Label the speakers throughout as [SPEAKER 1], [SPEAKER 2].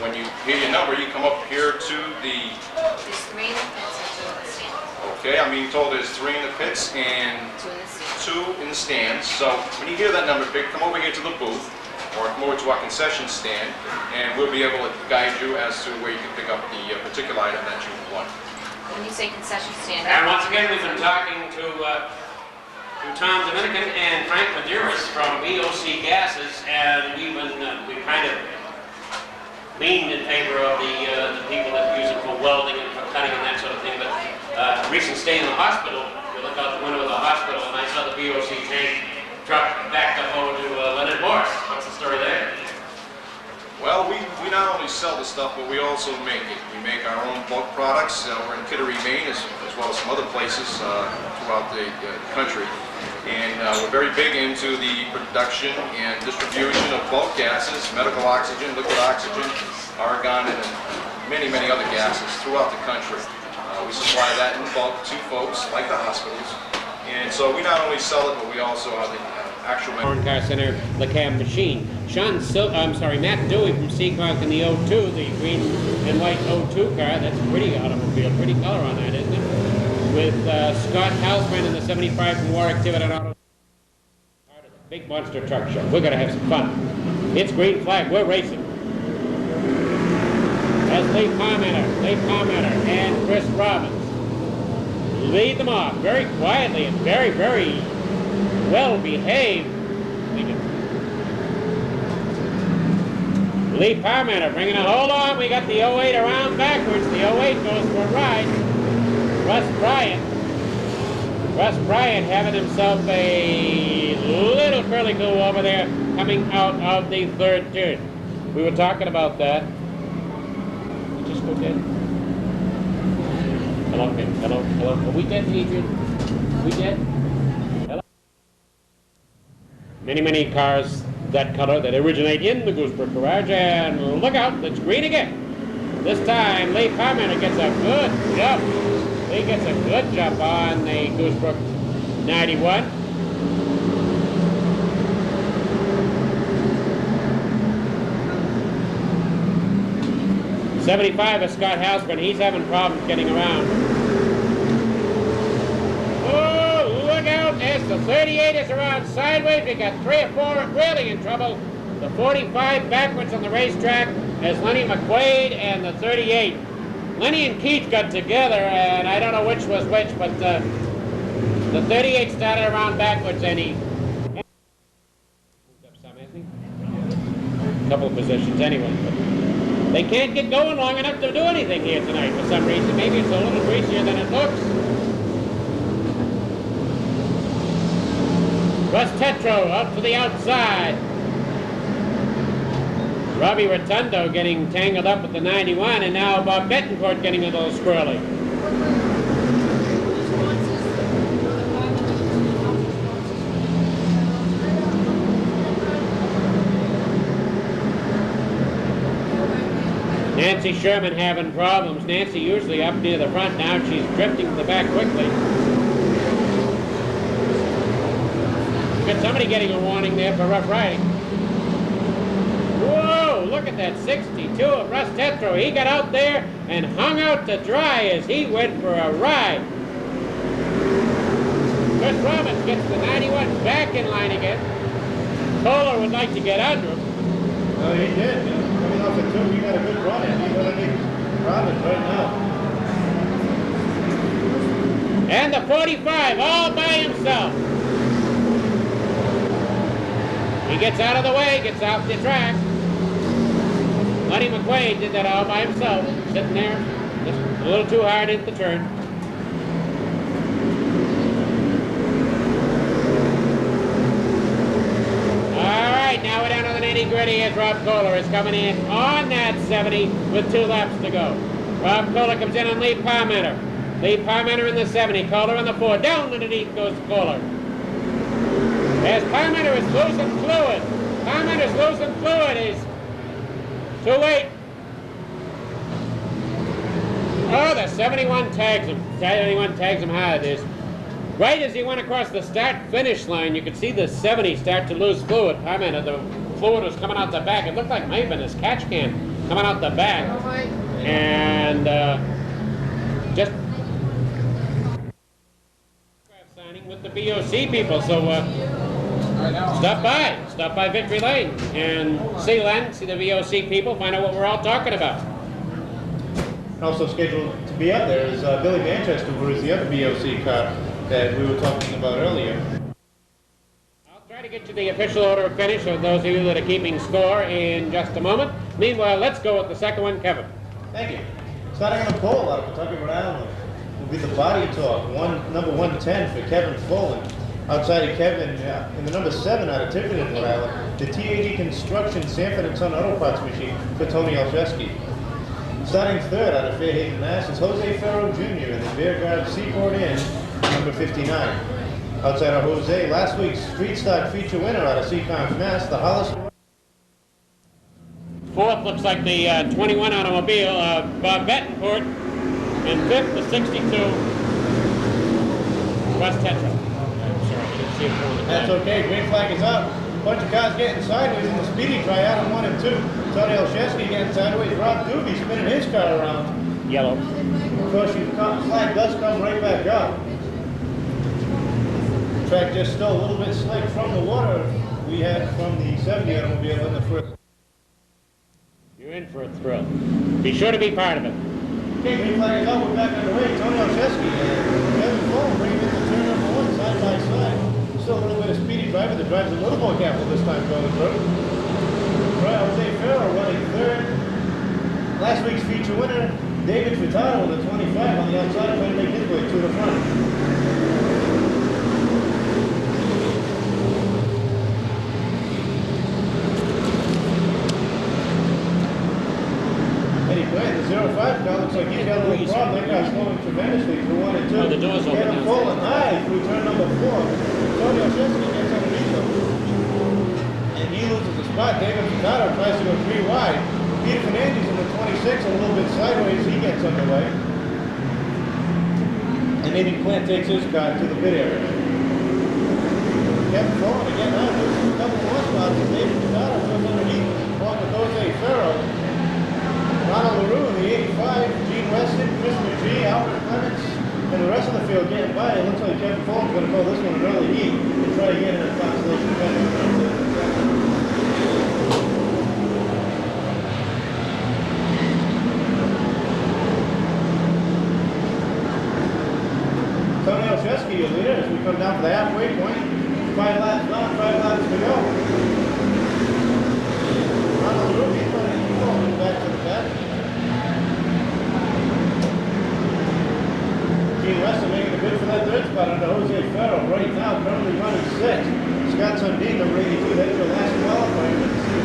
[SPEAKER 1] when you hear your number, you come up here to the...
[SPEAKER 2] There's 3 in the pits and 2 in the stands.
[SPEAKER 1] Okay, I'm being told there's 3 in the pits and 2 in the stands. So when you hear that number, come over here to the booth or come over to our concession stand, and we'll be able to guide you as to where you can pick up the particular item that you want.
[SPEAKER 2] When you say concession stand...
[SPEAKER 3] And once again, we've been talking to Tom Dominican and Frank Maderas from VOC Gases, and we kind of leaned in favor of the people that use it for welding and for cutting and that sort of thing. But recent stay in the hospital, you look out the window of the hospital, and I saw the VOC tank truck backed up over to Leonard Morris. What's the story there?
[SPEAKER 1] Well, we not only sell the stuff, but we also make it. We make our own bulk products. We're in Kittery, Maine, as well as some other places throughout the country. And we're very big into the production and distribution of bulk gases, medical oxygen, liquid oxygen, argon, and many, many other gases throughout the country. We supply that in bulk to folks like the hospitals. And so we not only sell it, but we also have the actual...
[SPEAKER 3] Car Center, the cam machine. Matt Dewey from Seekonk in the 02, the green and white 02 car. That's a pretty automobile, pretty color on that, isn't it? With Scott Halsman in the 75 from Warwick Tiverton Auto. Part of the big monster truck show. We're going to have some fun. It's green flag. We're racing. That's Lee Parmenter and Chris Robbins lead them off very quietly and very, very well behaved. Lee Parmenter bringing it. Hold on, we got the 08 around backwards. The 08 goes for a ride. Russ Bryant having himself a little curly-coo over there coming out of the 3rd turn. We were talking about that. You just go dead. Hello, hello. Are we dead, Adrian? We dead? Hello? Many, many cars that color that originate in the Goosebrook Garage, and look out, it's green again. This time, Lee Parmenter gets a good jump. He gets a good jump on the Goosebrook 91. '75 is Scott Halsman. He's having problems getting around. Oh, look out as the 38 is around sideways. We got 3 or 4 really in trouble. The 45 backwards on the racetrack as Lenny McQuaid and the 38. Lenny and Keith got together, and I don't know which was which, but the 38 started around backwards, and he moved up some, hasn't he? A couple of positions anyway. But they can't get going long enough to do anything here tonight for some reason. Maybe it's a little greasier than it looks. Russ Tetro out to the outside. Robbie Rotundo getting tangled up with the 91, and now Bob Bettencourt getting a little squirrely. Nancy Sherman having problems. Nancy usually up near the front. Now she's drifting to the back quickly. Got somebody getting a warning there for rough riding. Whoa, look at that 62 of Russ Tetro. He got out there and hung out to dry as he went for a ride. Chris Robbins gets the 91 back in line again. Kohler would like to get under him.
[SPEAKER 4] Oh, he did. Coming off the 2, he got a good run in. He's going to be Robbins right now.
[SPEAKER 3] And the 45 all by himself. He gets out of the way, gets off the track. Lenny McQuaid did that all by himself, sitting there, just a little too hard into the turn. All right, now we're down to the nitty-gritty as Rob Kohler is coming in on that 70 with 2 laps to go. Rob Kohler comes in on Lee Parmenter. Lee Parmenter in the 70, Kohler in the 4. Down underneath goes Kohler. As Parmenter is losing fluid. Parmenter's losing fluid. He's too late. Oh, the 71 tags him. 71 tags him hard. There's, right as he went across the start-finish line, you could see the 70 start to lose fluid. Parmenter, the fluid was coming out the back. It looked like it may have been his catch can. coming out the back, and just signing with the BOC people. So stop by Victory Lane and see Len, see the VOC people, find out what we're all talking about.
[SPEAKER 4] Also scheduled to be up there is Billy Manchester, who is the other BOC car that we were talking about earlier.
[SPEAKER 3] I'll try to get you the official order of finish of those of you that are keeping score in just a moment. Meanwhile, let's go with the second one, Kevin.
[SPEAKER 4] Thank you. Starting on the pole out of Kentucky, Rhode Island, will be the Body Talk, number 110 for Kevin Folan. Outside of Kevin, in the number 7 out of Tiverton, Rhode Island, the TAD Construction Sanford and Son Auto Parts Machine for Tony Olszewski. Starting third out of Fairhaven, Mass. is Jose Ferro Jr. in the Bearguard Seaport Inn, number 59. Outside of Jose, last week's Street Stock feature winner out of Seekonk, Mass. the Hollister.
[SPEAKER 3] Fourth looks like the 21 automobile, Bob Bettencourt. And fifth, the 62 West Tetra. I'm sorry, I didn't see it on the
[SPEAKER 4] That's
[SPEAKER 3] flag.
[SPEAKER 4] okay, green flag is up. Bunch of cars getting sideways in the speedy tryout on 1 and 2. Tony Olszewski getting sideways. Rob Doobie spinning his car around.
[SPEAKER 3] Yellow.
[SPEAKER 4] Of course, the flag does come right back up. The track just still a little bit slick from the water we had from the 70 automobile in the first.
[SPEAKER 3] You're in for a thrill. Be sure to be part of it.
[SPEAKER 4] Okay, green flag is up. We're back underway. Tony Olszewski and Kevin Folan bringing into turn number 1 side by side. Still a little bit of speedy driver that drives a little more careful this time going through. Right, Jose Ferro running third. Last week's feature winner, David Furtado with a 25 on the outside, trying to make his way to the front. Eddie Grant, the 05 car, looks like he's got a little problem. That guy's slowing tremendously through 1 and 2.
[SPEAKER 3] Oh, the door's open
[SPEAKER 4] Kevin
[SPEAKER 3] now.
[SPEAKER 4] Folan high through turn number 4. Tony Olszewski gets underneath him. And he loses the spot. David Furtado tries to go 3 wide. Peter Fernandez in the 26, a little bit sideways. He gets underway. And Nathan Clint takes his car to the pit area. Kevin Folan again out, loses a couple more spots. And David Furtado goes underneath, along with Jose Ferro. Ronald LaRue in the 85, Gene Weston, Chris McGee, Albert Clements, and the rest of the field getting by. It looks like Kevin Folan's going to call this one an early heat and try to get in a consolation event. Tony Olszewski, your leader, as we come down to the halfway point. 5 laps down, 5 laps to go. Ronald LaRue, he's trying to keep going back to the back. Gene Weston making a bid for that third spot under Jose Ferro right now, currently running 6th. Scott Sundin, number 82, that's your last qualifier with the city.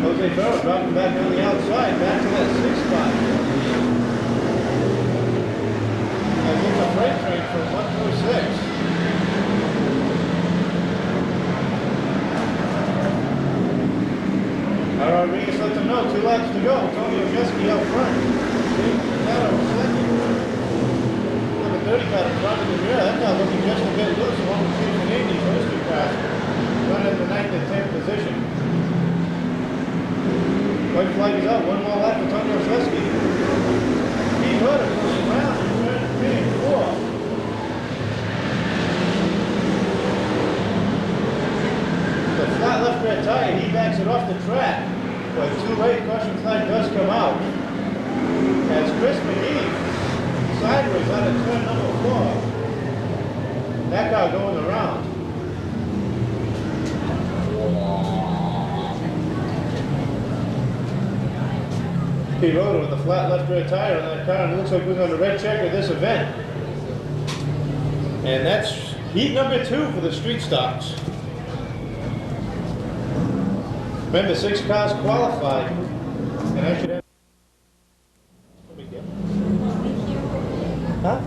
[SPEAKER 4] Jose Ferro dropping back on the outside, back to that 6th spot. And it's a freight train from 1 through 6. Rodriguez lets them know 2 laps to go. Tony Olszewski up front. David Furtado second. Number 30 got in front of the rear. That guy looking just a bit loose along with Peter Fernandez. Those 2 cars running in the 9th and 10th position. White flag is up. 1 more lap for Tony Olszewski. Pete Rudder goes around in turn 3 and 4. The flat left rear tire, he backs it off the track. But too late, caution flag does come out. As Chris McGee sideways out of turn number 4. That car going around. Pete Rhoda with the flat left rear tire on that car, and it looks like we're going to red checker this event. And that's heat number 2 for the street stocks. Remember, 6 cars qualified, and I should have. Huh?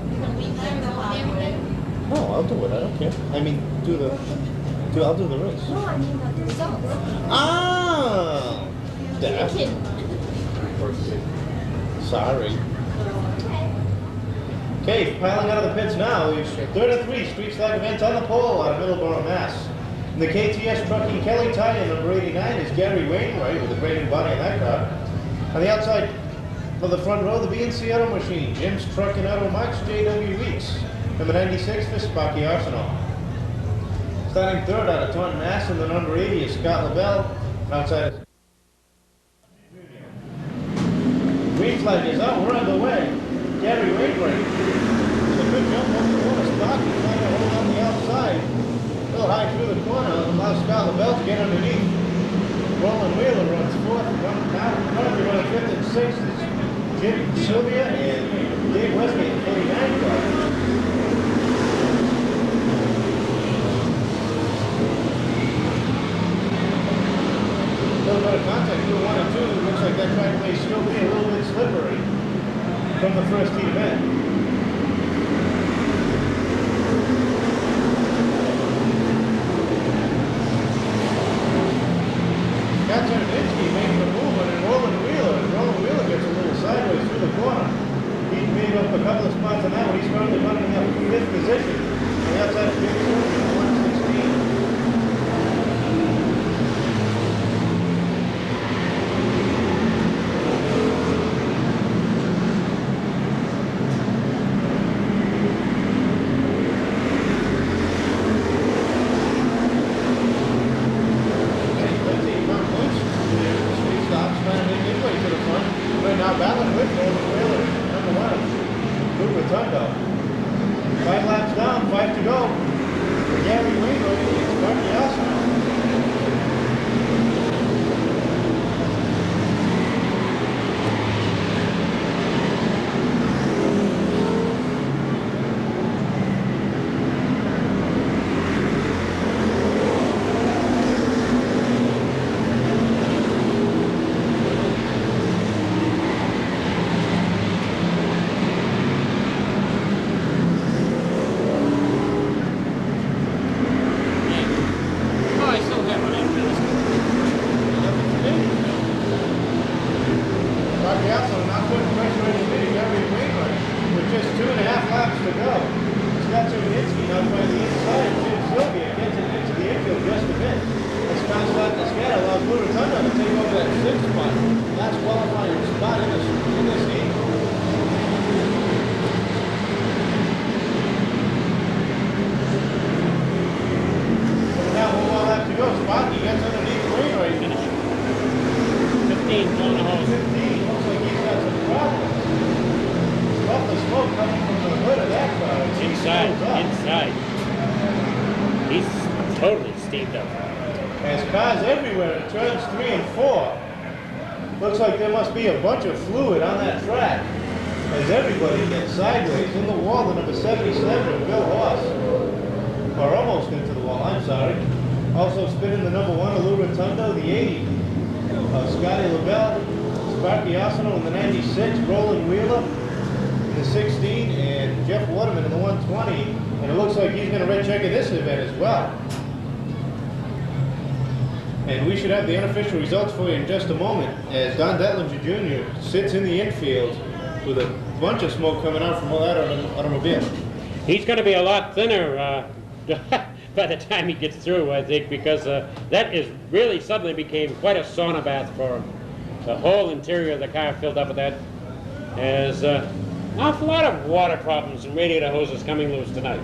[SPEAKER 4] No, I'll do it. I don't care. I mean, I'll do the race.
[SPEAKER 5] No, I mean the results.
[SPEAKER 4] Ah,
[SPEAKER 5] You're kidding.
[SPEAKER 4] sorry.
[SPEAKER 5] Okay.
[SPEAKER 4] Okay, piling out of the pits now is third and 3 street stock events on the pole out of Middleborough, Mass. In the KTS Trucking Kelly Tire number 89 is Gary Wainwright with a brand new body on that car. On the outside of the front row, the BNC Auto Machine, Jim's Trucking Auto Marks, J.W. Weeks. Number 96 for Sparky Arsenal. Starting third out of Taunton, Mass, in the number 80 is Scott LaBelle. Outside of green flag is out, we're underway. Gary Wainwright. It's a good jump over the corner. Sparky trying to hold on the outside. A little high through the corner, allows Scott LaBelle to get underneath. Roland Wheeler runs fourth. Currently running fifth and sixth is Jim Sylvia and Dave Westgate, 49 car. A little bit of contact through 1 and 2. Looks like that track may still be a little bit slippery from the first heat event. Kaczynski making the movement and Roland Wheeler gets a little sideways through the corner. He's made up a couple of spots on that one. He's currently running up 5th position on the outside of Jim Sylvia, 116. Looks like there must be a bunch of fluid on that track as everybody gets sideways in the wall. The number 77, Bill Hoss, or almost into the wall, I'm sorry. Also spinning the number 1, Lou Rotundo, the 80, Scotty LaBelle, Sparky Arsenal in the 96, Roland Wheeler in the 16, and Jeff Waterman in the 120. And it looks like he's going to red check in this event as well. And we should have the unofficial results for you in just a moment, as Don Detlinger Jr. sits in the infield with a bunch of smoke coming out from that automobile.
[SPEAKER 3] He's going to be a lot thinner by the time he gets through, I think, because that is really suddenly became quite a sauna bath for him. The whole interior of the car filled up with that. There's an awful lot of water problems and radiator hoses coming loose tonight.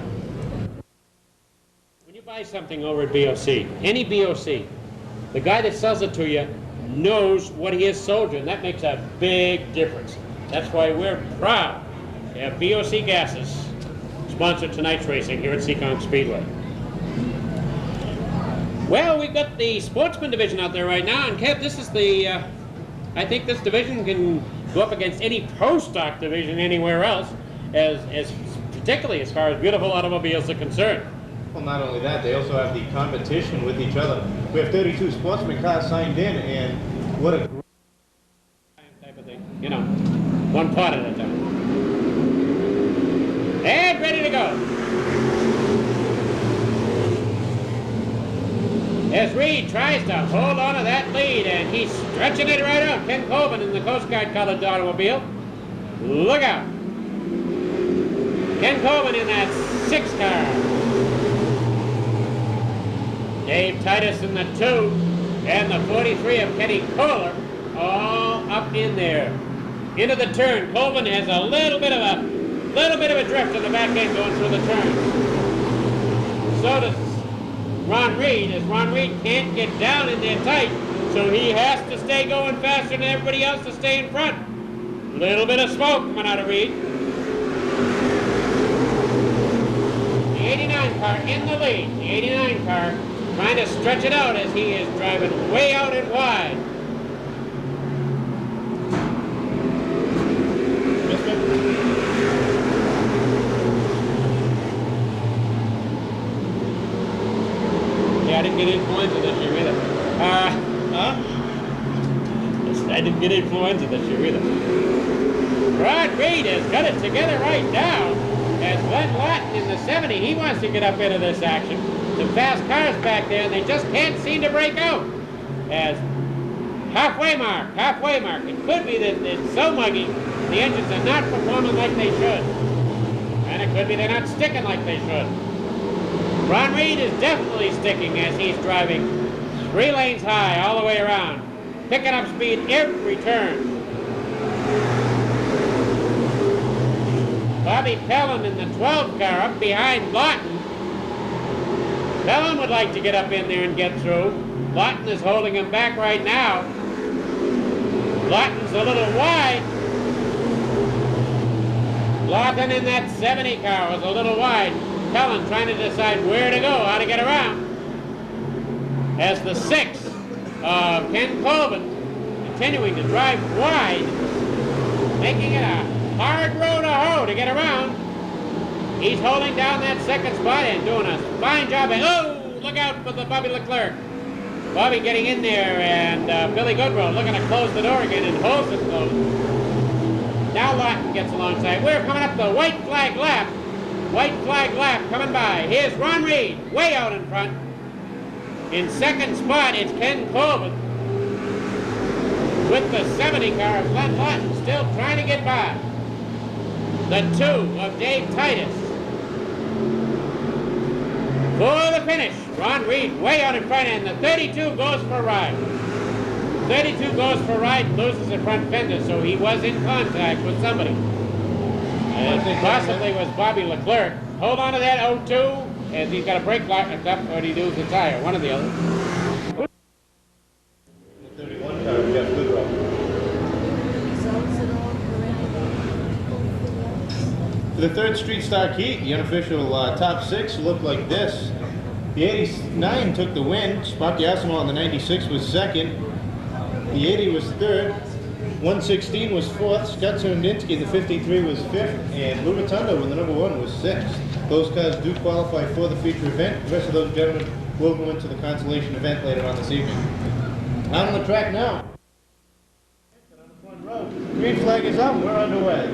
[SPEAKER 3] When you buy something over at BOC, any BOC, the guy that sells it to you knows what he has sold you, and that makes a big difference. That's why we're proud to have BOC Gases sponsor tonight's racing here at Seekonk Speedway. Well, we've got the sportsman division out there right now, and Kev, this is the, I think this division can go up against any pro stock division anywhere else, as particularly as far as beautiful automobiles are concerned.
[SPEAKER 4] Well, not only that, they also have the competition with each other. We have 32 sportsman cars signed in, and what a great
[SPEAKER 3] type of thing, you know, one part at a time. And ready to go. As Reed tries to hold on to that lead, and he's stretching it right out. Ken Colvin in the Coast Guard colored automobile. Look out. Ken Colvin in that 6 car. Dave Titus in the 2, and the 43 of Kenny Kohler all up in there. Into the turn. Colvin has a little bit of a drift in the back end going through the turn. So does Ron Reed, as Ron Reed can't get down in there tight, so he has to stay going faster than everybody else to stay in front. Little bit of smoke coming out of Reed. The 89 car in the lead. The 89 car trying to stretch it out as he is driving way out and wide. Yeah, I didn't get influenza this year either. I didn't get influenza this year either. Rod Reed has got it together right now. As Glenn Lawton in the 70, he wants to get up into this action. Some fast cars back there, and they just can't seem to break out. As halfway mark. It could be that it's so muggy, the engines are not performing like they should. And it could be they're not sticking like they should. Ron Reed is definitely sticking as he's driving 3 lanes high all the way around, picking up speed every turn. Bobby Pellin in the 12 car up behind Lawton. Pellin would like to get up in there and get through. Lawton is holding him back right now. Lawton's a little wide. Lawton in that 70 car was a little wide. Pellin trying to decide where to go, how to get around. As the 6 of Ken Colvin continuing to drive wide, making it a hard road to hoe to get around. He's holding down that 2nd spot and doing a fine job. Oh, look out for the Bobby Leclerc. Bobby getting in there, and Billy Goodrow looking to close the door again and holds it closed. Now Lawton gets alongside. We're coming up the white flag lap. White flag lap coming by. Here's Ron Reed, way out in front. In 2nd spot, it's Ken Colvin with the 70 car of Glenn Lawton still trying to get by. The 2 of Dave Titus. For the finish, Ron Reed way out in front, and the 32 goes for a ride. 32 goes for a ride, loses the front fender, so he was in contact with somebody. Possibly was Bobby Leclerc. Hold on to that 02, as he's got a brake lock up, or he loses a tire, one or the other.
[SPEAKER 4] The 31 car of Jeff Goodrow. For the 3rd Street Stock Heat, the unofficial top 6 looked like this. The 89 took the win. Sparky Asimov on the 96 was 2nd. The 80 was 3rd. 116 was 4th. Scott Serundinsky, the 53, was 5th. And Lou Rotundo, with the number 1, was 6th. Those cars do qualify for the feature event. The rest of those gentlemen will go into the consolation event later on this evening. Out on the track now. On the front row. Green flag is up. We're underway.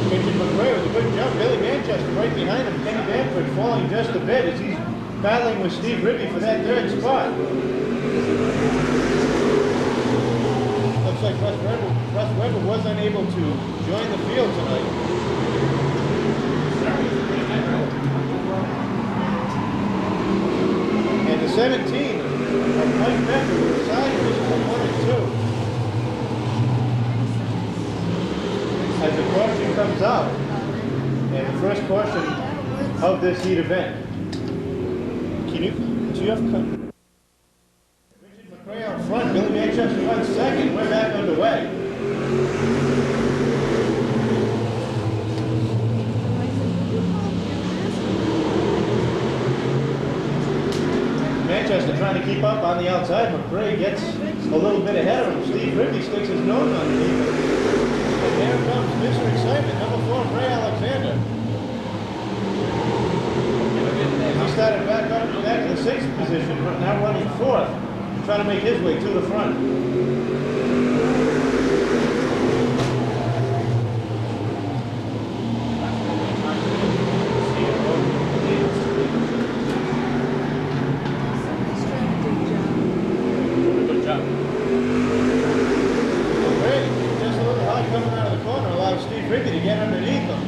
[SPEAKER 4] Richard McRae with a good jump. Billy Manchester right behind him. Kenny Banford falling just a bit as he's battling with Steve Ribby for that 3rd spot. Looks like Russ Weber was unable to join the field tonight. And the 17 of Mike Becker with side position 1 and 2. As the caution comes out, and the first caution of this heat event. Do you have Richard McRae out front, Billy Manchester runs 2nd, we're back underway. Manchester trying to keep up on the outside. McRae gets a little bit ahead of him. Steve Ribby sticks his nose underneath him. And there comes Mr. Excitement, number 4, Ray Alexander. He started back to the 6th position, now running 4th, trying to make his way to the front. Good job. Ribby to get underneath him.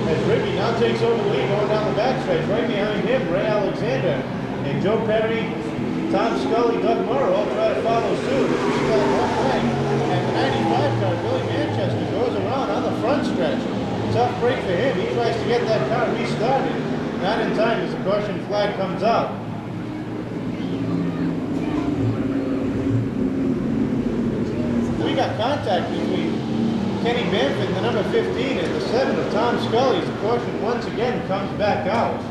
[SPEAKER 4] As Ribby now takes over the lead going down the backstretch. Right behind him, Ray Alexander and Joe Perry, Tom Scully, Doug Morrow all try to follow suit. As we got one way. And the 95 car, Billy Manchester, goes around on the front stretch. Tough break for him. He tries to get that car restarted. Not in time as the caution flag comes out. We got contact between Kenny Bamford, the number 15, and the 7 of Tom Scully as the caution once again comes back out.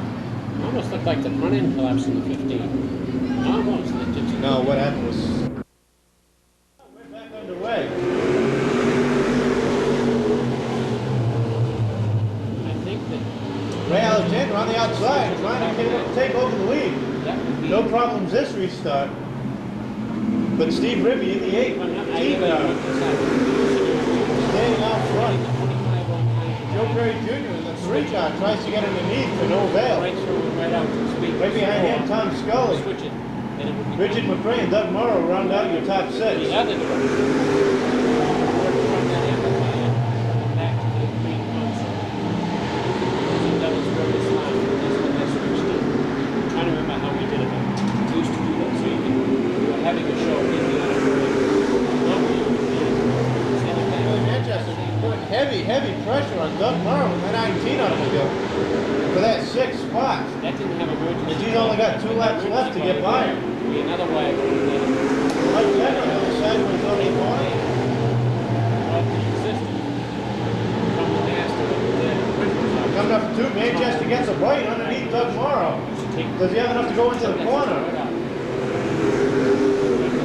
[SPEAKER 3] Almost looked like the front end collapsed in the 15. Almost. It just,
[SPEAKER 4] No, what happened was... We're back underway.
[SPEAKER 3] I think that
[SPEAKER 4] Ray Alexander on the outside trying to take over the lead.
[SPEAKER 3] that would be...
[SPEAKER 4] No problems this restart. But Steve Ribby in the 8 team standing out front. Joe Perry Jr. in the 3 car tries to get underneath for no avail.
[SPEAKER 3] Right through and right out to speed.
[SPEAKER 4] Right behind him, Tom Scully.
[SPEAKER 3] Switch it. And it would be
[SPEAKER 4] Richard McRae and Doug Morrow round out your top 6.
[SPEAKER 3] the other direction. Back to the green console. That was very slow. That's when I switched it. I'm trying to remember how we did it. We used to do that so you can, we were having a show in the other
[SPEAKER 4] Billy Manchester putting heavy pressure on Doug Morrow in the 19 automobile for that 6th spot.
[SPEAKER 3] That didn't have emergency.
[SPEAKER 4] As he's only got 2 laps left to get by him.
[SPEAKER 3] Be another way over there.
[SPEAKER 4] Mike Lennon on the sideways on the corner.
[SPEAKER 3] Of the existing. From the master over there.
[SPEAKER 4] Coming up to 2, Manchester gets a bite underneath Doug Morrow. Does he have enough to go into the corner?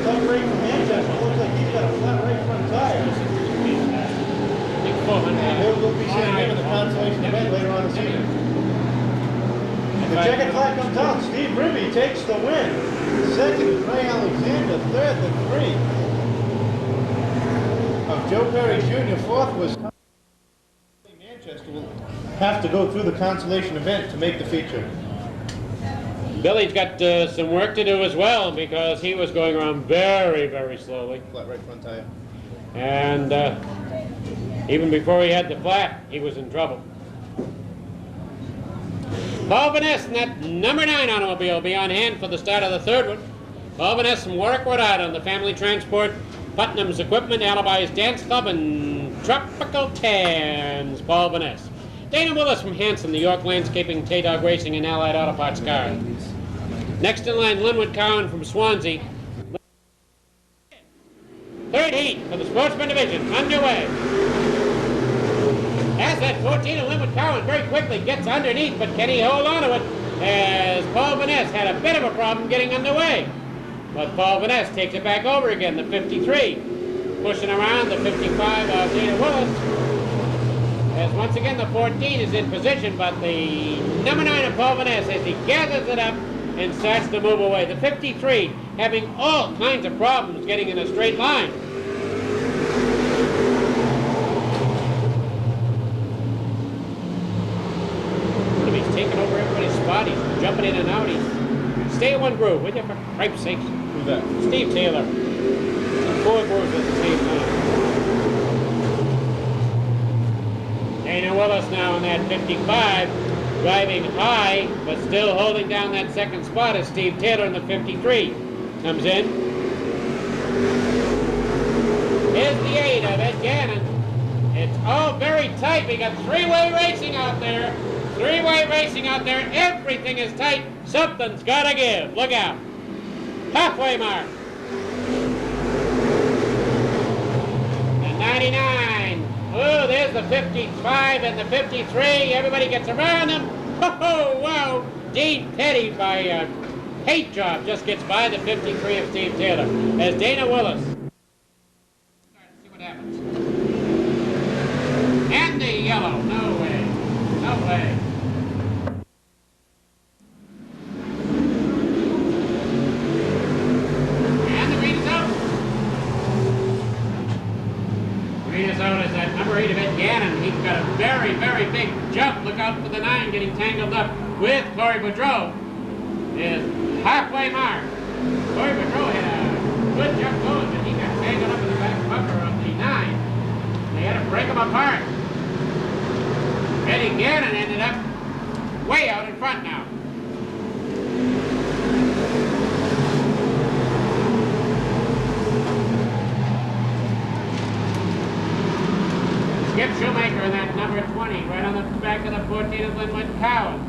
[SPEAKER 4] Tough break from Manchester. Looks like he's got a flat right front tire. And we'll be seeing him in the consolation event later on this evening. The checkered flag comes out. Steve Ribby takes the win. Second is Ray Alexander. Third, the 3 of Joe Perry Jr. Fourth was Manchester. Will have to go through the consolation event to make the feature.
[SPEAKER 3] Billy's got some work to do as well because he was going around very slowly.
[SPEAKER 4] Flat right front tire.
[SPEAKER 3] And even before he had the flat, he was in trouble. Paul Van Ness and that number 9 automobile will be on hand for the start of the 3rd one. Paul Van Ness from Warwick, Rhode Island, the family transport, Putnam's Equipment, Alibi's Dance Club, and Tropical Tans, Paul Van Ness. Dana Willis from Hanson, New York Landscaping, K-Dog Racing, and Allied Auto Parts Cars. Next in line, Linwood Cowan from Swansea. 3rd heat for the Sportsman Division underway. As that 14 of Linwood Cowan very quickly gets underneath, but can he hold on to it? As Paul Van Ness had a bit of a problem getting underway. But Paul Van Ness takes it back over again, the 53. Pushing around the 55 of Dana Willis. As once again the 14 is in position, but the number 9 of Paul Van Ness, as he gathers it up and starts to move away. The 53 having all kinds of problems getting in a straight line. He's taking over everybody's spot. He's jumping in and out. He's stay in one groove, will you, for Christ's sakes?
[SPEAKER 4] Who's that?
[SPEAKER 3] Steve Taylor. 4 grooves at the same time. Dana Willis now in that 55, driving high, but still holding down that 2nd spot as Steve Taylor in the 53 comes in. Here's the 8 of Ed Gannon. It's all very tight. We got 3-way racing out there. 3-way racing out there. Everything is tight. Something's got to give. Look out. Halfway mark. And 99. Oh, there's the 55 and the 53. Everybody gets around them. Oh, wow. Dean Petty by a paint job just gets by the 53 of Steve Taylor. As Dana Willis. See what happens. And the yellow. No way. No way. And the green is out. Green is out as that number 8 of Ed Gannon. He's got a very, very big jump. Look out for the 9 getting tangled up with Corey Boudreau. Is halfway mark. Corey Boudreau had a good jump going, but he got tangled up in the back bumper of the 9. They had to break them apart. Eddie Gannon ended up way out in front now. Skip Shoemaker in that number 20, right on the back of the 14 of Linwood Cowan.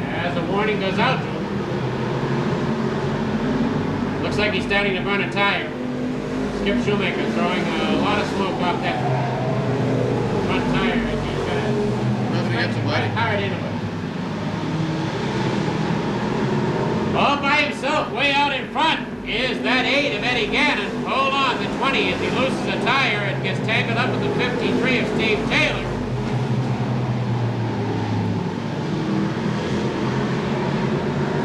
[SPEAKER 3] As the warning goes out to him. Looks like he's starting to burn a tire. Skip Shoemaker throwing a lot of smoke off that front tire as he's got to right hard into it. All by himself, way out in front, is that 8 of Eddie Gannon. Hold on, the 20 as he loses a tire and gets tangled up with the 53 of Steve Taylor.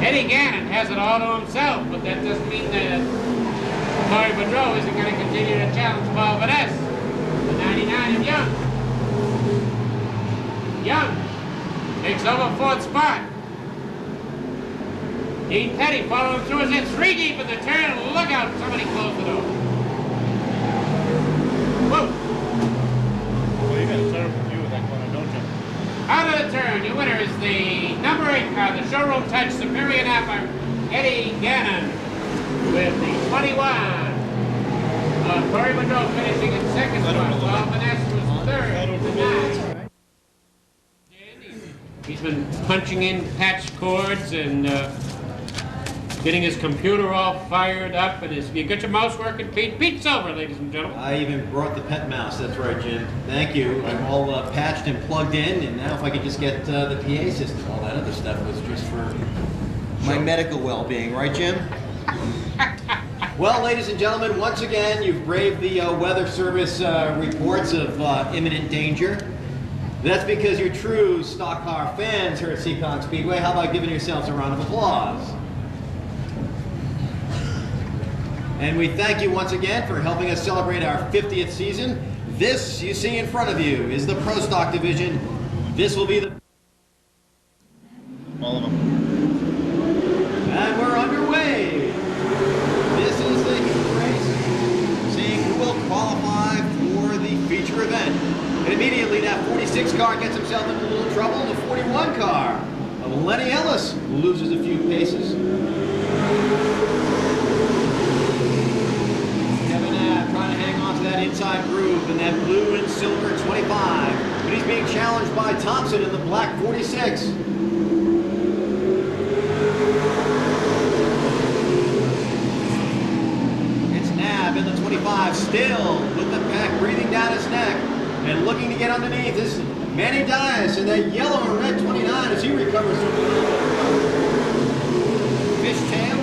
[SPEAKER 3] Eddie Gannon has it all to himself, but that doesn't mean that Corey Boudreau isn't going to continue to challenge Paul Vaness. The 99 of Young. Young takes over 4th spot. Dean Petty following through as in 3 deep in the turn. Look out, somebody close the door. Whoa.
[SPEAKER 4] Well, you got a terrible view of that corner, don't you?
[SPEAKER 3] Out of the turn, your winner is the number 8 car, the showroom touch Superior Napa, Eddie Gannon, with the 21. Corey Boudreau finishing in 2nd spot, while Vanessa was 3rd with the 9. He's been punching in patch cords and getting his computer all fired up, and you got your mouse working, Pete? Pete Silver, ladies and gentlemen.
[SPEAKER 5] I even brought the pet mouse, that's right, Jim. Thank you. I'm all patched and plugged in, and now if I could just get the PA system, all that other stuff was just for my medical well-being, right, Jim? Well, ladies and gentlemen, once again, you've braved the Weather Service reports of imminent danger. That's because you're true stock car fans here at Seekonk Speedway. How about giving yourselves a round of applause? And we thank you once again for helping us celebrate our 50th season. This you see in front of you is the Pro Stock division. This will be the...
[SPEAKER 4] All of them.
[SPEAKER 5] And we're underway. This is the heat race, seeing who will qualify for the feature event. And immediately that 46 car gets himself into a little trouble. The 41 car of Lenny Ellis loses a few paces. Trying to hang on to that inside groove in that blue and silver 25. But he's being challenged by Thompson in the black 46. It's Nab in the 25, still with the pack breathing down his neck and looking to get underneath. This is Manny Dias in that yellow and red 29 as he recovers from the fishtail.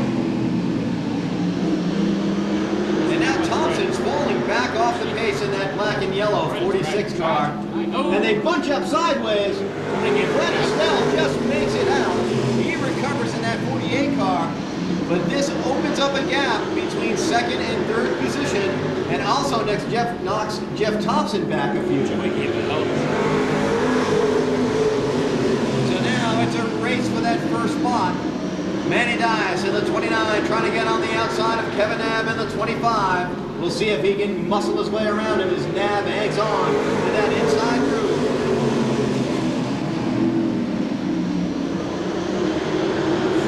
[SPEAKER 5] Thompson's falling back off the pace in that black and yellow 46 car. And they bunch up sideways. And Fred Estelle just makes it out. He recovers in that 48 car. But this opens up a gap between 2nd and 3rd position. And also knocks Jeff Thompson back a few. So now it's a race for that 1st spot. Manny Dias in the 29 trying to get on the outside of Kevin Nab in the 25. We'll see if he can muscle his way around him as Nab hangs on to that inside groove.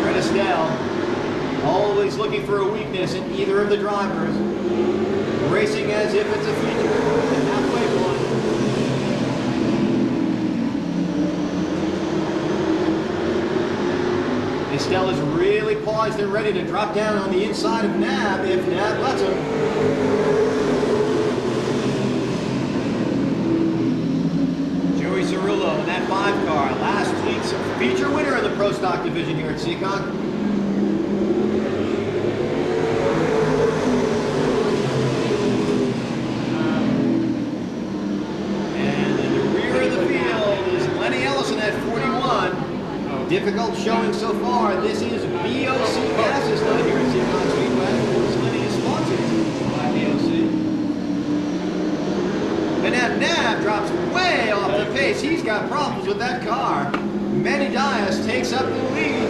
[SPEAKER 5] Fred Estelle, always looking for a weakness in either of the drivers. Racing as if it's a feature, the halfway point. Estelle is really poised and ready to drop down on the inside of Nab if Nab lets him. Joey Cerullo in that 5 car, last week's feature winner in the Pro Stock division here at Seekonk. And in the rear of the field is Lenny Ellis in that 41. Difficult showing so far. This is BOC gases down here at Seekonk Speedway. This Lenny is sponsored by BOC. And now Nab drops way off the pace. He's got problems with that car. Manny Dias takes up the lead.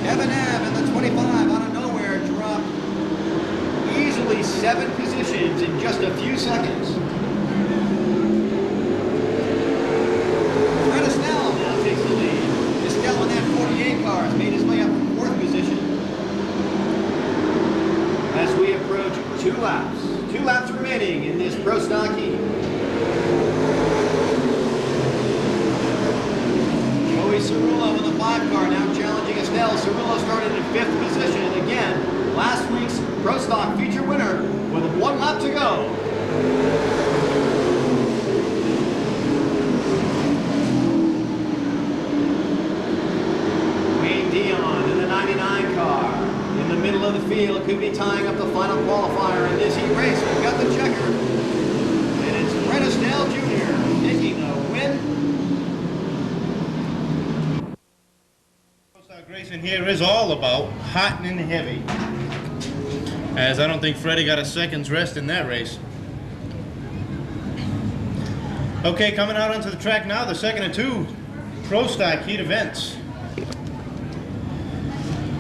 [SPEAKER 5] Kevin Nab few seconds. Fred Estelle now takes the lead. Estelle in that 48 car has made his way up to 4th position. As we approach 2 laps. 2 laps remaining in this Pro Stock heat. Joey Cerullo in the 5 car now challenging Estelle. Cerullo started in 5th position. And again, last week's Pro Stock feature winner with 1 lap to go. Wayne Dion in the 99 car. In the middle of the field, could be tying up the final qualifier in this heat race. We've got the checker. And it's Fred Estelle Jr. taking the win.
[SPEAKER 4] Pro Stock racing here is all about hot and heavy. As I don't think Freddie got a second's rest in that race. Okay, coming out onto the track now, the second of 2 Pro Stock heat events.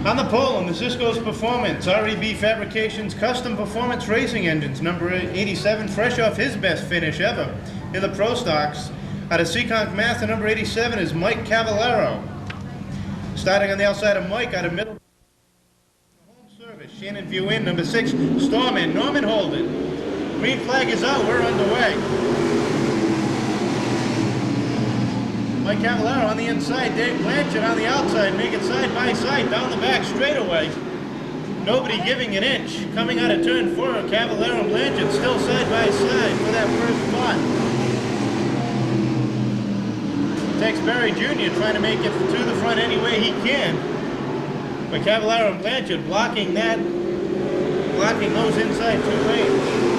[SPEAKER 4] On the pole, on the Cisco's Performance, REB Fabrications Custom Performance Racing Engines, number 87, fresh off his best finish ever in the Pro Stocks. Out of Seekonk, Mass, the number 87 is Mike Cavallaro. Starting on the outside of Mike, out of middle. Home service, Shannon View in, number 6, Stormin, Norman Holden. Green flag is out, we're underway. Mike Cavallaro on the inside, Dave Blanchard on the outside, make it side by side, down the back straightaway. Nobody giving an inch. Coming out of turn 4, Cavallaro and Blanchard still side by side for that first spot. Tex Berry Jr. trying to make it to the front any way he can. But Cavallaro and Blanchard blocking those inside 2 lanes.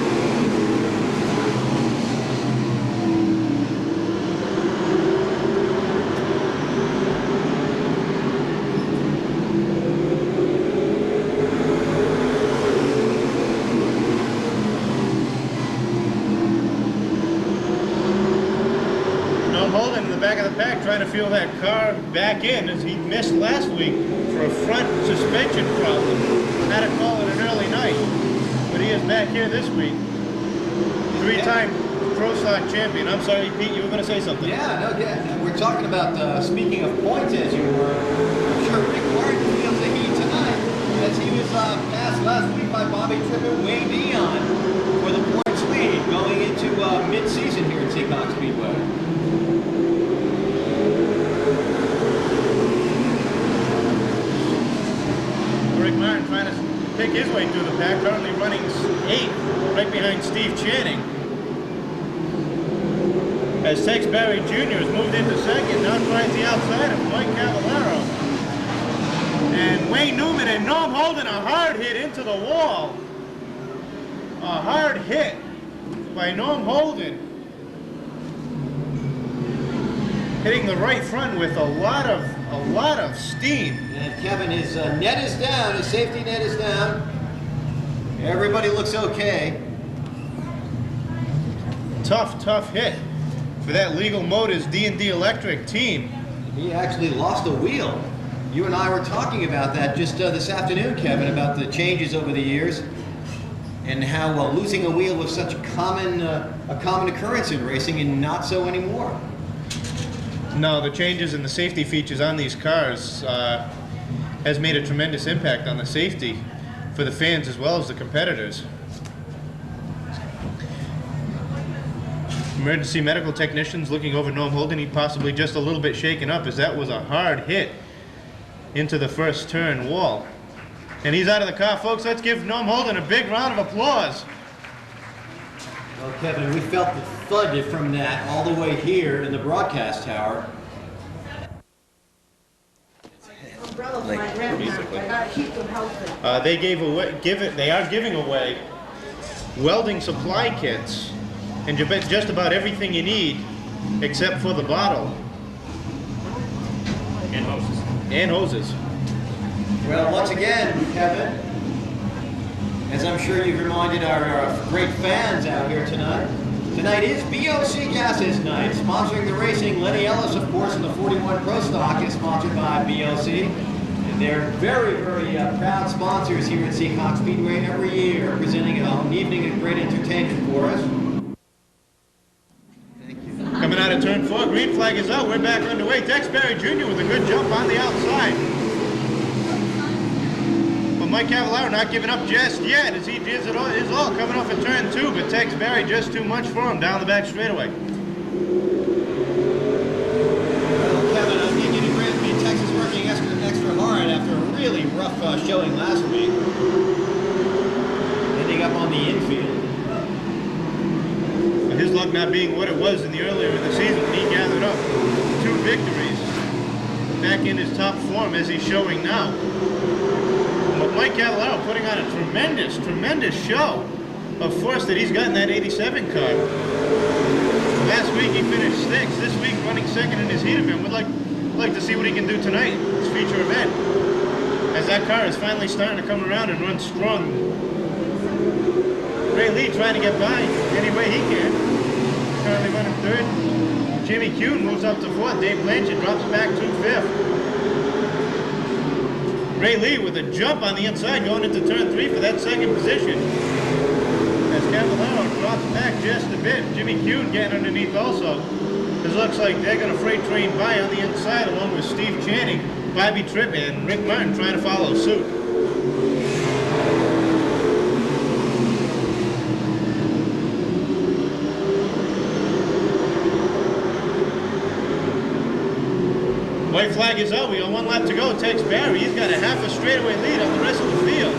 [SPEAKER 4] Trying to feel that car back in, as he missed last week for a front suspension problem. Had to call it an early night, but he is back here this week. 3-time Pro Stock champion. I'm sorry, Pete, you were going to say something.
[SPEAKER 5] Yeah, we're talking about, speaking of points, as you were. I'm sure Rick Martin feels the heat tonight, as he was passed last week by Bobby Tripp and Wayne Dion for the points lead going into mid-season here at Seekonk Speedway.
[SPEAKER 4] Trying to pick his way through the pack, currently running 8th, right behind Steve Channing. As Tex Berry Jr. has moved into 2nd, now finds the outside of Mike Cavallaro. And Wayne Newman and Norm Holden, a hard hit into the wall. A hard hit by Norm Holden. Hitting the right front with a lot of steam.
[SPEAKER 5] And Kevin, his net is down, his safety net is down. Everybody looks okay.
[SPEAKER 4] Tough hit for that Legal Motors D&D Electric team.
[SPEAKER 5] He actually lost a wheel. You and I were talking about that just this afternoon, Kevin, about the changes over the years and how losing a wheel was such a common occurrence in racing, and not so anymore.
[SPEAKER 4] No, the changes in the safety features on these cars has made a tremendous impact on the safety for the fans as well as the competitors. Emergency medical technicians looking over Norm Holden. He possibly just a little bit shaken up, as that was a hard hit into the first turn wall. And he's out of the car, folks. Let's give Norm Holden a big round of applause.
[SPEAKER 5] Well, Kevin, we felt the thud from that all the way here in the broadcast tower.
[SPEAKER 4] They are giving away welding supply kits and just about everything you need except for the bottle.
[SPEAKER 3] And hoses.
[SPEAKER 4] And hoses.
[SPEAKER 5] Well, once again, Kevin, as I'm sure you've reminded our great fans out here tonight, tonight is BOC Gases night, sponsoring the racing. Lenny Ellis, of course, in the 41 Pro Stock is sponsored by BOC. They're very, very proud sponsors here at Seekonk Speedway every year, presenting an evening of great entertainment for us.
[SPEAKER 4] Coming out of turn 4, green flag is out. We're back underway. Tex Berry Jr. with a good jump on the outside. But Mike Cavallaro not giving up just yet, as he is all coming off of turn 2, but Tex Berry just too much for him down the back straightaway.
[SPEAKER 5] Well, Kevin, I think you to grant me Texas working extra hard after a really rough showing last week. Ending up on the infield.
[SPEAKER 4] His luck not being what it was in the earlier in the season when he gathered up 2 victories, back in his top form as he's showing now. But Mike Cavallaro putting on a tremendous show of force that he's got in that 87 car. Last week he finished 6th. This week running 2nd in his heat event. Would like to see what he can do tonight, his feature event, as that car is finally starting to come around and run strong. Ray Lee trying to get by any way he can. Currently running 3rd. Jimmy Kuhn moves up to 4th. Dave Blanchard drops back to 5th. Ray Lee with a jump on the inside going into turn 3 for that 2nd position. As Cavallaro drops back just a bit. Jimmy Kuhn getting underneath also. It looks like they're going to freight train by on the inside along with Steve Channing, Bobby Tripp, and Rick Martin trying to follow suit. White flag is out. We got 1 lap to go. Tex Berry, he's got a half a straightaway lead on the rest of the field.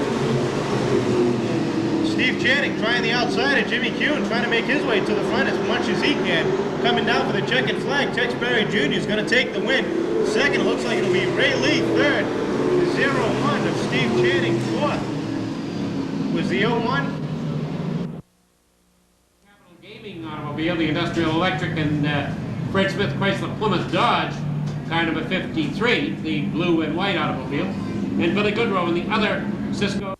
[SPEAKER 4] Steve Channing trying the outside, and Jimmy Kuhn trying to make his way to the front as much as he can. Coming down for the checkered flag, Tex Berry Jr. is going to take the win. 2nd, it looks like it'll be Ray Lee. 3rd, the 0-1 of Steve Channing. 4th was the 0-1.
[SPEAKER 3] Capital Gaming automobile, the Industrial Electric and Fred Smith Chrysler Plymouth Dodge, car number 53, the blue and white automobile, and Billy Goodrow in the other Cisco.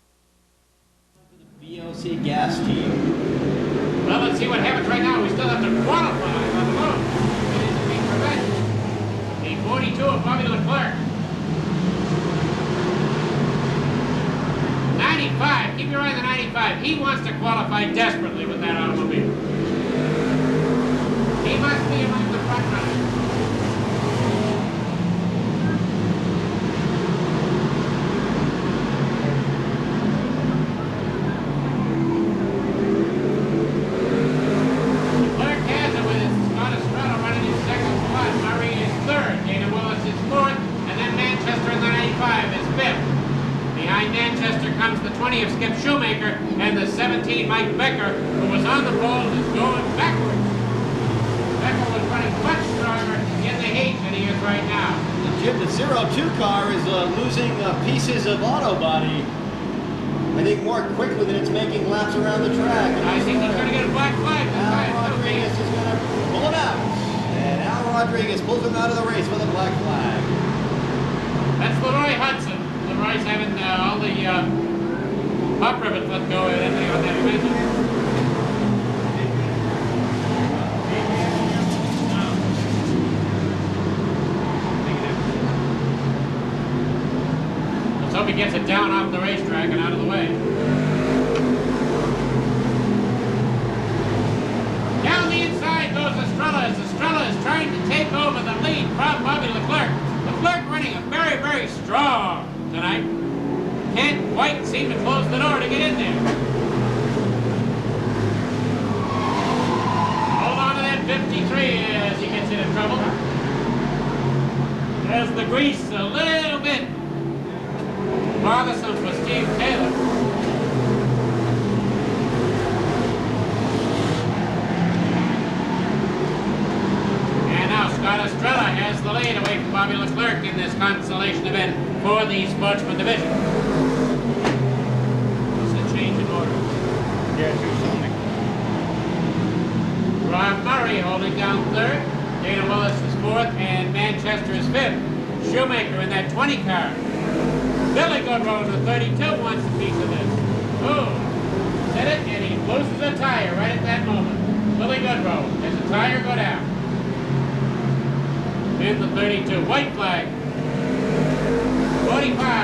[SPEAKER 5] VOC gas team.
[SPEAKER 3] Well, let's see what happens right now. We still have to qualify on the road. It is a big revenge. The 42 of Bobby Leclerc. 95, keep your eye on the 95. He wants to qualify desperately with that automobile. He must be among the front runners. Of Skip Shoemaker, and the 17 Mike Becker, who was on the pole, is going backwards. Becker was running much stronger in the heat than he is right now.
[SPEAKER 5] Jim, the 02 car is losing pieces of auto body, I think, more quickly than it's making laps around the track. And
[SPEAKER 3] I think he's going to get a black flag.
[SPEAKER 5] Al Rodriguez is going to pull him out. And Al Rodriguez pulls him out of the race with a black flag.
[SPEAKER 3] That's Leroy Hudson. Leroy's having all the pop ribbons let go and everything on that event. Let's hope he gets it down off the racetrack and out of the way. Down the inside goes Estrella as Estrella is trying to take over the lead from Bobby Leclerc. Leclerc running a very, very strong tonight. Can't quite seem to close the door to get in there. Hold on to that 53 as he gets into trouble. There's the grease a little bit bothersome for Steve Taylor. And now Scott Estrella has the lead away from Bobby Leclerc in this consolation event for the Sportsman Division. Ron Murray holding down 3rd, Dana Willis is 4th, and Manchester is 5th. Shoemaker in that 20 car. Billy Goodrow in the 32 wants a piece of this. Oh, hit it, and he loses a tire right at that moment. Billy Goodrow has the tire go down. In the 32, white flag. 45.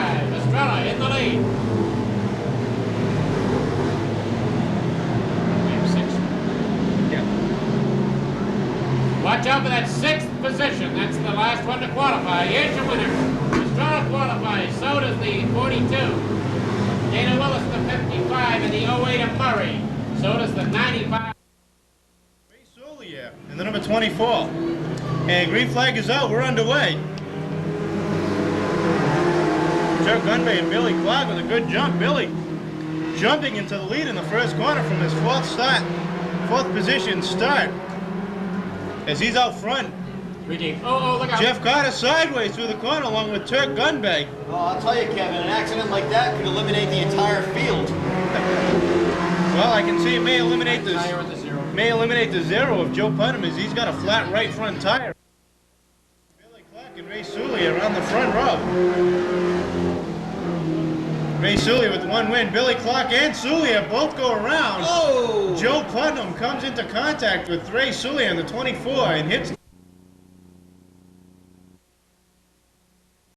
[SPEAKER 3] qualifies. So does the 42. Dana Willis, the 55, and the 08 of Murray. So does the 95.
[SPEAKER 4] Ray Soulier in the number 24. And green flag is out. We're underway. Joe Gunbay and Billy Clark with a good jump. Billy jumping into the lead in the first corner from his fourth position start. As he's out front.
[SPEAKER 3] Three deep. Oh, look out.
[SPEAKER 4] Jeff Carter sideways through the corner along with Turk Gunbay.
[SPEAKER 5] Oh, I'll tell you, Kevin, an accident like that could eliminate the entire field.
[SPEAKER 4] Well, I can see it may eliminate the
[SPEAKER 3] Tire at the zero.
[SPEAKER 4] zero of Joe Putnam as he's got a flat right front tire. Billy Clark and Ray Soulier around the front row. Ray Soulier with one win. Billy Clark and Soulier both go around.
[SPEAKER 5] Oh!
[SPEAKER 4] Joe Putnam comes into contact with Ray Soulier in the 24 and hits